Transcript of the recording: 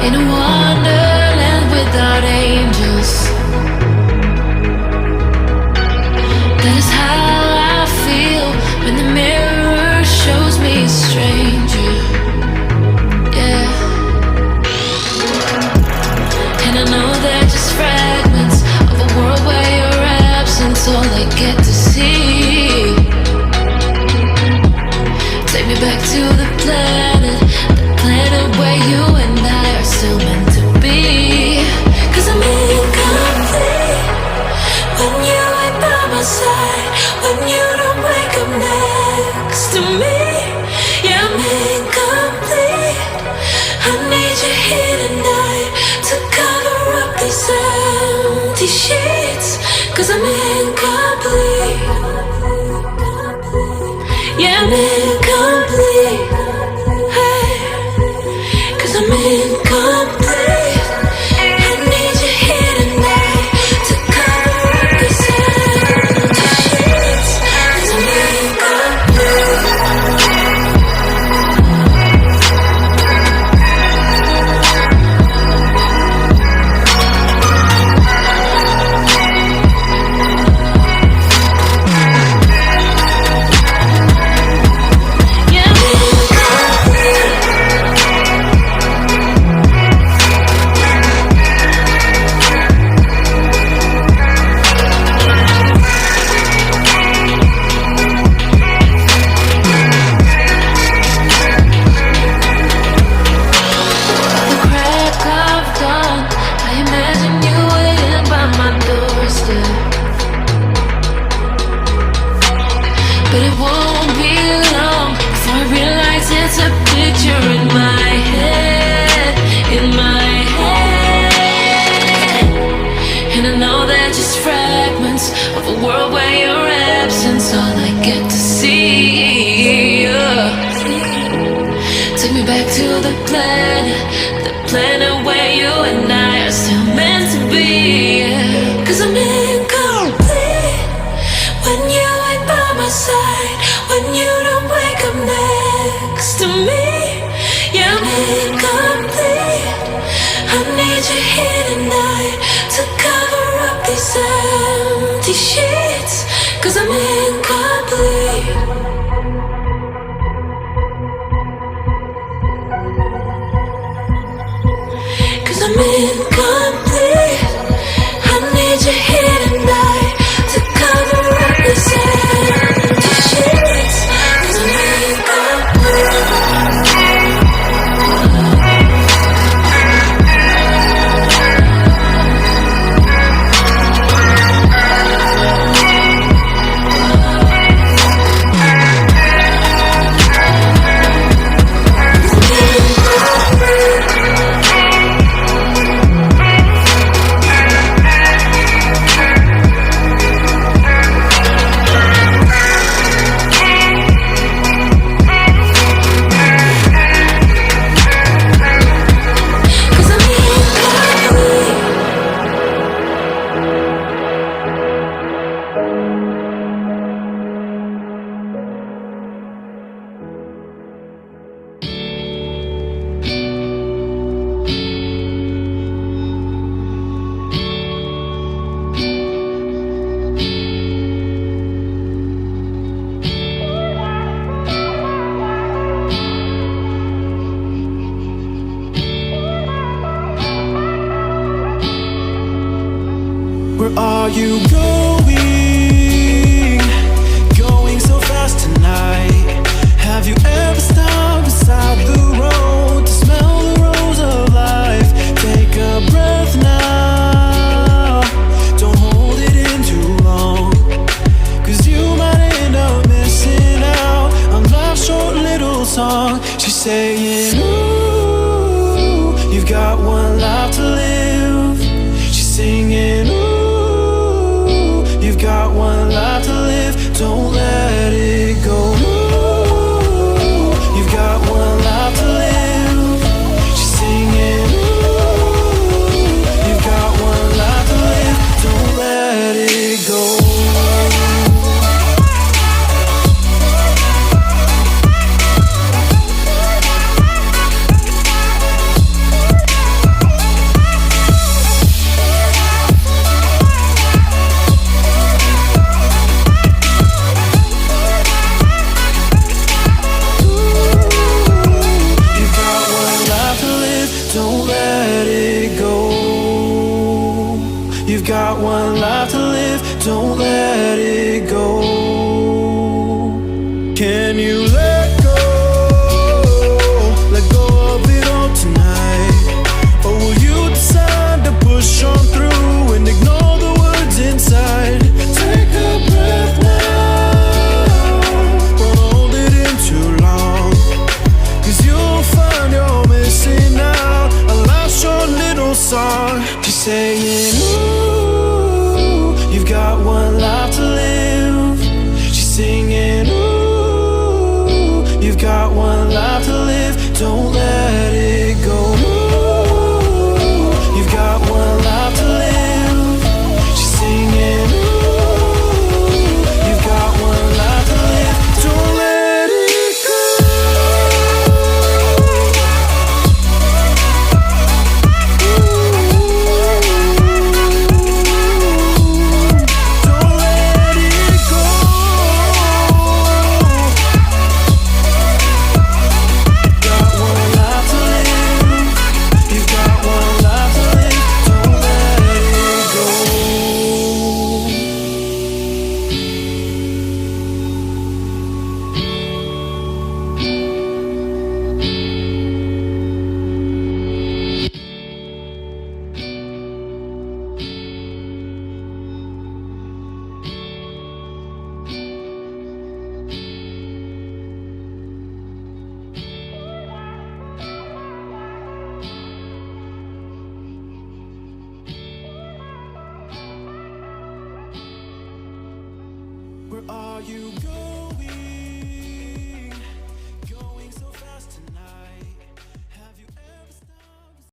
In a wonderland without angels. That is how I feel when the mirror shows me a stranger. Yeah. And I know they're just fragments of a world where your absence all I get to see. Take me back to the planet where you and I are still meant to be. 'Cause I'm incomplete when you ain't by my side, when you don't wake up next to me. Yeah, I'm incomplete. I need you here tonight to cover up these empty sheets. 'Cause I'm incomplete. Yeah, I'm incomplete. I'm incomplete. I need you here tonight to cover up these empty sheets. 'Cause I'm incomplete. But it won't be long before I realize it's a picture in my head, in my head. And I know they're just fragments of a world where your absence all I get to see. Take me back to the planet where you and I are still meant to be. 'Cause I'm incomplete when you ain't by my side, when you don't wake up next to me. Yeah, I'm incomplete. I need you here tonight to cover up these empty sheets. 'Cause I'm incomplete. I'm incomplete. I need you here tonight to cover up this empty sheets. 'Cause I'm incomplete. are you going? Going so fast tonight. Have you ever stopped beside the road to smell the rose of life? Take a breath now. Don't hold it in too long, 'cause you might end up missing out on life's short little song. She's saying, ooh, you've got one life to live. She's singing, ooh, you've got one life to live. Don't let it go. Ooh, you've got one life to live. She's singing, ooh, you've got one life to live. Don't let it go. Don't let it go. You've got one life to live. Don't let it go. Can you let go? Let go of it all tonight. Or will you decide to push on through and ignore the words inside? Take a breath now. Don't hold it in too long, 'cause you'll find you're missing out a life's short little song. She's saying, ooh, you've got one life to live. She's singing, ooh, you've got one life to live. Don't let it go. Ooh, you've got one life to live. She's singing, ooh, you've got one life to live. Don't let it go. Where are you going?